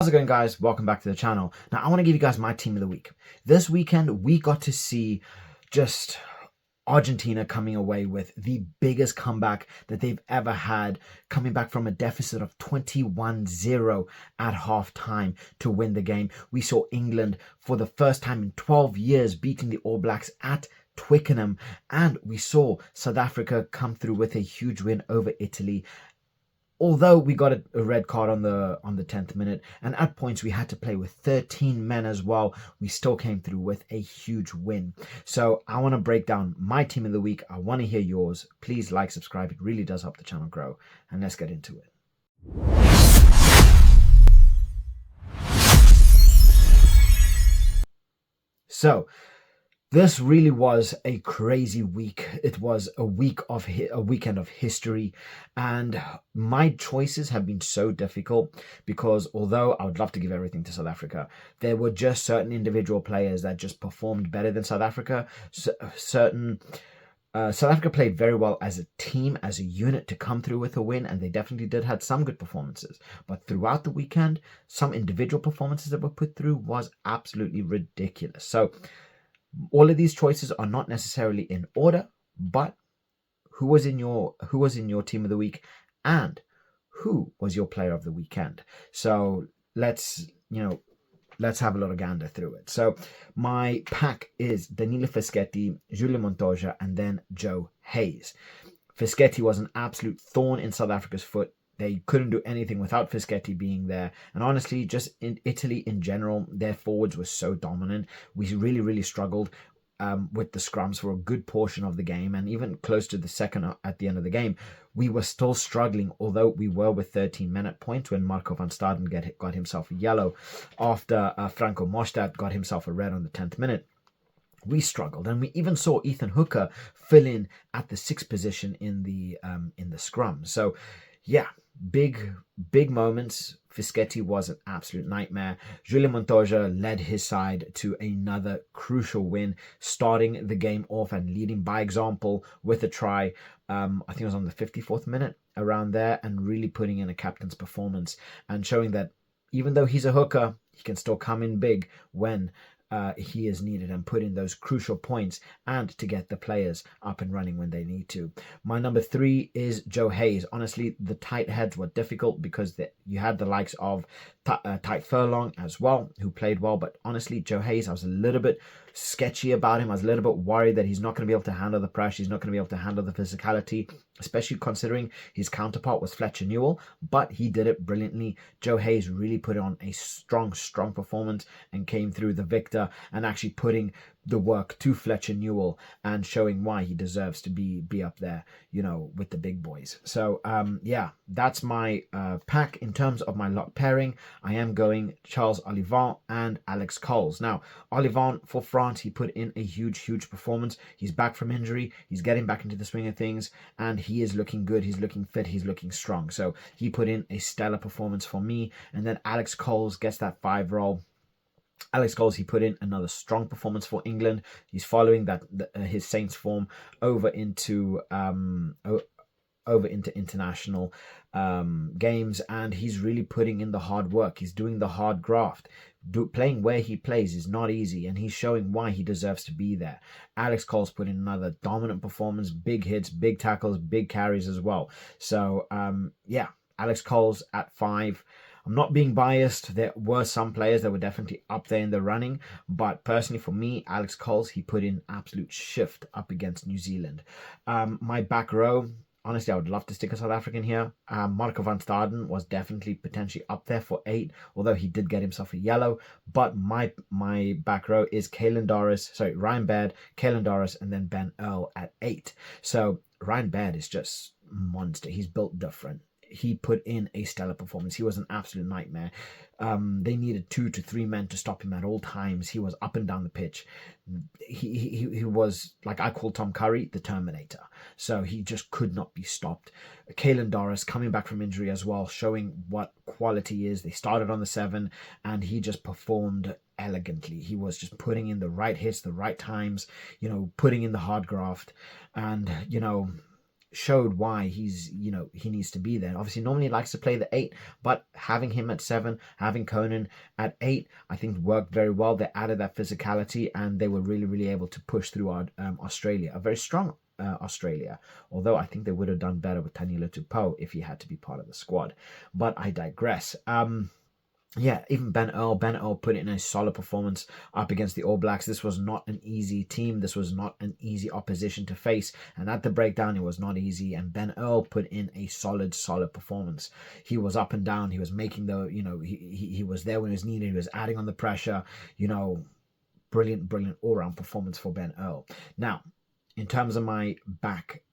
How's it going, guys? Welcome back to the channel. Now, I want to give you guys my team of the week. This weekend, we got to see just Argentina coming away with the biggest comeback that they've ever had, coming back from a deficit of 21-0 at halftime to win the game. We saw England, for the first time in 12 years, beating the All Blacks at Twickenham, and we saw South Africa come through with a huge win over Italy. Although we got a red card on the 10th minute, and at points we had to play with 13 men as well, we still came through with a huge win. So I want to break down my team of the week. I want to hear yours. Please like, subscribe. It really does help the channel grow. And let's get into it. So this really was a crazy week. It was a weekend of history, and my choices have been so difficult because although I would love to give everything to South Africa, there were just certain individual players that just performed better than South Africa. South Africa played very well as a team, as a unit, to come through with a win, and they definitely did had some good performances. But throughout the weekend, some individual performances that were put through was absolutely ridiculous. So all of these choices are not necessarily in order, but who was in your team of the week, and who was your player of the weekend? So let's have a little gander through it. So my pack is Danilo Fischetti, Julian Montoya, and then Joe Hayes. Fischetti was an absolute thorn in South Africa's foot. They couldn't do anything without Fischetti being there. And honestly, just in Italy in general, their forwards were so dominant. We really, really struggled with the scrums for a good portion of the game. And even close to the second at the end of the game, we were still struggling, although we were with 13 men at points when Marco van Staden got himself a yellow after Franco Mostert got himself a red on the 10th minute. We struggled, and we even saw Ethan Hooker fill in at the 6th position in the scrum. So yeah, big moments. Fischetti was an absolute nightmare. Julian Montoya led his side to another crucial win, starting the game off and leading by example with a try. I think it was on the 54th minute, around there, and really putting in a captain's performance and showing that even though he's a hooker, he can still come in big when he is needed and put in those crucial points and to get the players up and running when they need to. My number 3 is Joe Hayes. Honestly, the tight heads were difficult because you had the likes of Tite Furlong as well, who played well. But honestly, Joe Hayes, I was a little bit sketchy about him. I was a little bit worried that he's not going to be able to handle the pressure. He's not going to be able to handle the physicality, especially considering his counterpart was Fletcher Newell. But he did it brilliantly. Joe Hayes really put on a strong performance and came through the victor, and actually putting the work to Fletcher Newell and showing why he deserves to be up there, with the big boys. So yeah, that's my pack. In terms of my lock pairing, I am going Charles Olivant and Alex Coles. Now, Olivant for France, he put in a huge performance. He's back from injury. He's getting back into the swing of things, and he is looking good. He's looking fit. He's looking strong. So he put in a stellar performance for me. And then Alex Coles gets that 5 role. Alex Coles, he put in another strong performance for England. He's following his Saints form over into international games, and he's really putting in the hard work. He's doing the hard graft. Playing where he plays is not easy, and he's showing why he deserves to be there. Alex Coles put in another dominant performance, big hits, big tackles, big carries as well. So yeah, Alex Coles at 5. I'm not being biased. There were some players that were definitely up there in the running, but personally for me, Alex Coles, he put in absolute shift up against New Zealand. My back row, honestly, I would love to stick a South African here. Marco van Staden was definitely potentially up there for 8, although he did get himself a yellow. But my back row is Ryan Baird, Caelan Doris, and then Ben Earl at 8. So Ryan Baird is just monster. He's built different. He put in a stellar performance. He was an absolute nightmare. They needed 2 to 3 men to stop him at all times. He was up and down the pitch. He was, like I call Tom Curry, the Terminator. So he just could not be stopped. Caelan Doris coming back from injury as well, showing what quality is. They started on the 7, and he just performed elegantly. He was just putting in the right hits, the right times, putting in the hard graft, and showed why he needs to be there. Obviously, normally he likes to play the 8, but having him at 7, having Conan at 8, I think worked very well. They added that physicality, and they were really, really able to push through our Australia, a very strong Australia. Although I think they would have done better with Taniela Tupou if he had to be part of the squad. But I digress. Yeah, even Ben Earl. Ben Earl put in a solid performance up against the All Blacks. This was not an easy team. This was not an easy opposition to face. And at the breakdown, it was not easy. And Ben Earl put in a solid performance. He was up and down. He was making he was there when it was needed. He was adding on the pressure. Brilliant all-round performance for Ben Earl. Now, in terms of my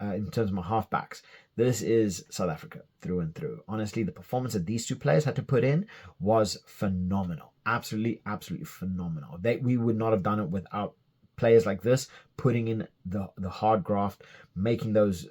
halfbacks, this is South Africa through and through. Honestly, the performance that these two players had to put in was phenomenal. Absolutely phenomenal. We would not have done it without players like this putting in the hard graft, making those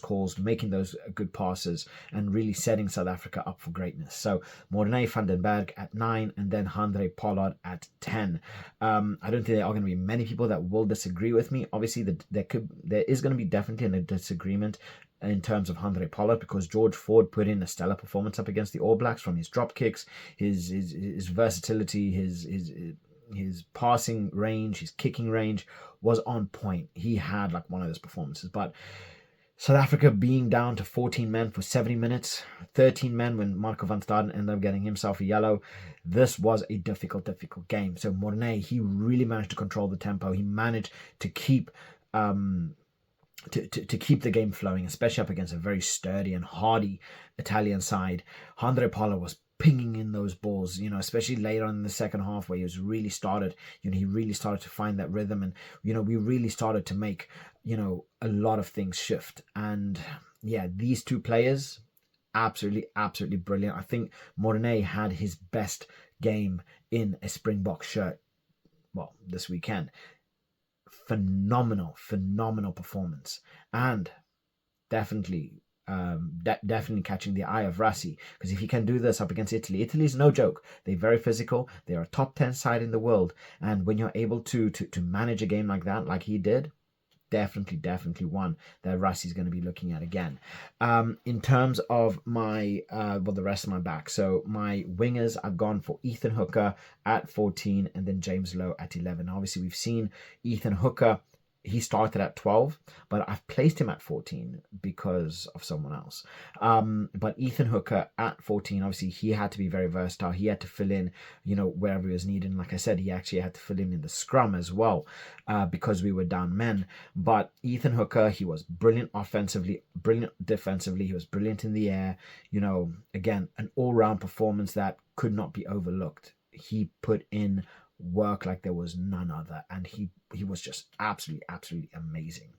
calls, making those good passes, and really setting South Africa up for greatness. So Morne van den Berg at 9, and then Handré Pollard at 10. I don't think there are going to be many people that will disagree with me. Obviously, there is going to be definitely a disagreement in terms of Handré Pollard, because George Ford put in a stellar performance up against the All Blacks, from his drop kicks, his versatility, his passing range, his kicking range was on point. He had like one of those performances. But South Africa being down to 14 men for 70 minutes, 13 men when Marco van Staden ended up getting himself a yellow. This was a difficult game. So Morne, he really managed to control the tempo. He managed to keep to keep the game flowing, especially up against a very sturdy and hardy Italian side. Handré Pollard was pinging in those balls, especially later on in the second half, where he really started to find that rhythm, and we really started to make a lot of things shift. And yeah, these two players, absolutely brilliant. I think Morne had his best game in a Springbok shirt, well, this weekend. Phenomenal performance, and definitely catching the eye of Rassi, because if he can do this up against Italy's no joke. They're very physical. They're a top 10 side in the world, and when you're able to manage a game like that, like he did, definitely one that Rassi's going to be looking at again. In terms of my the rest of my back, so my wingers, I've gone for Ethan Hooker at 14, and then James Lowe at 11. Obviously, we've seen Ethan Hooker, he started at 12, but I've placed him at 14 because of someone else. But Ethan Hooker at 14, obviously, he had to be very versatile. He had to fill in, wherever he was needed. And like I said, he actually had to fill in the scrum as well, because we were down men. But Ethan Hooker, he was brilliant offensively, brilliant defensively. He was brilliant in the air. Again, an all-round performance that could not be overlooked. He put in work like there was none other, and he was just absolutely amazing.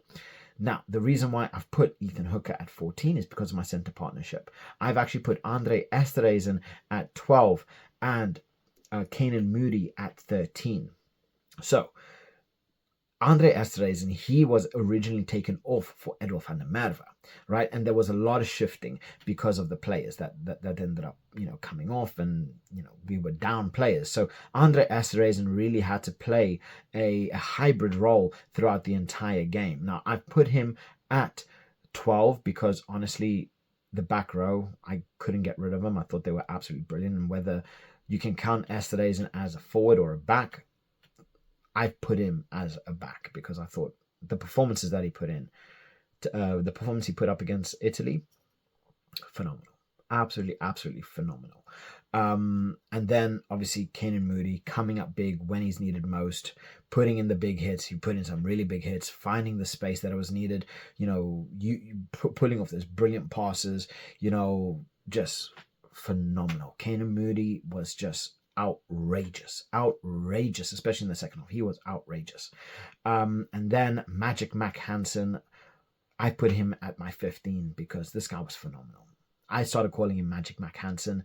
Now, the reason why I've put Ethan Hooker at 14 is because of my center partnership. I've actually put Andre Esterhuizen at 12 and Kanan Moody at 13. So Andre Esterhuizen, he was originally taken off for Edwin van der Merwe, right? And there was a lot of shifting because of the players that ended up, coming off, and, we were down players. So Andre Esterhuizen really had to play a hybrid role throughout the entire game. Now, I've put him at 12 because, honestly, the back row, I couldn't get rid of them. I thought they were absolutely brilliant. And whether you can count Esterhuizen as a forward or a back, I put him as a back because I thought the performances that he put in, the performance he put up against Italy, phenomenal. Absolutely phenomenal. And then obviously Kanan Moody coming up big when he's needed most, putting in the big hits. He put in some really big hits, finding the space that was needed, pulling off those brilliant passes, just phenomenal. Kanan Moody was just outrageous, especially in the second half. He was outrageous. And then Magic Mac Hansen, I put him at my 15 because this guy was phenomenal. I started calling him Magic Mac Hansen.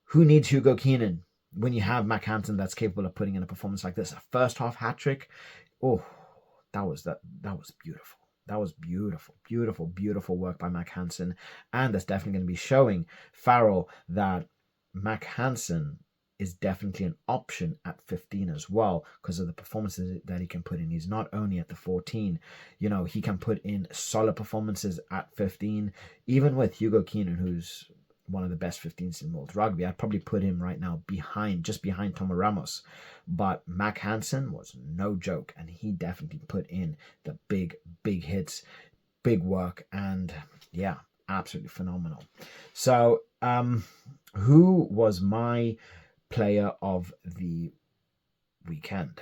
Who needs Hugo Keenan when you have Mac Hansen that's capable of putting in a performance like this? A first half hat trick. Oh, that was beautiful. That was beautiful work by Mac Hansen. And that's definitely going to be showing Farrell that Mac Hansen is definitely an option at 15 as well because of the performances that he can put in. He's not only at the 14, he can put in solid performances at 15, even with Hugo Keenan, who's one of the best 15s in world rugby. I'd probably put him right now just behind Tomo Ramos. But Mac Hansen was no joke, and he definitely put in the big hits, big work, and yeah, absolutely phenomenal. So, who was my player of the weekend?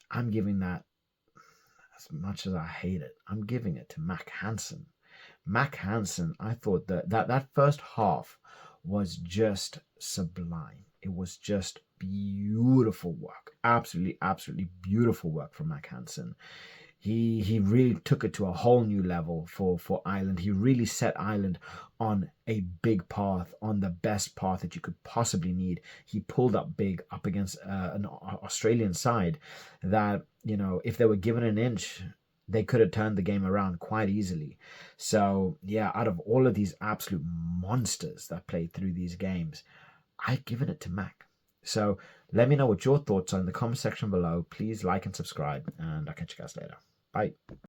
I'm giving that, as much as I hate it, I'm giving it to Mac Hansen. Mac Hansen, I thought that first half was just sublime. It was just beautiful work. Absolutely beautiful work from Mac Hansen. He really took it to a whole new level for Ireland. He really set Ireland on a big path, on the best path that you could possibly need. He pulled up big up against an Australian side that, if they were given an inch, they could have turned the game around quite easily. So yeah, out of all of these absolute monsters that played through these games, I've given it to Mac. So let me know what your thoughts are in the comment section below. Please like and subscribe, and I'll catch you guys later. Bye.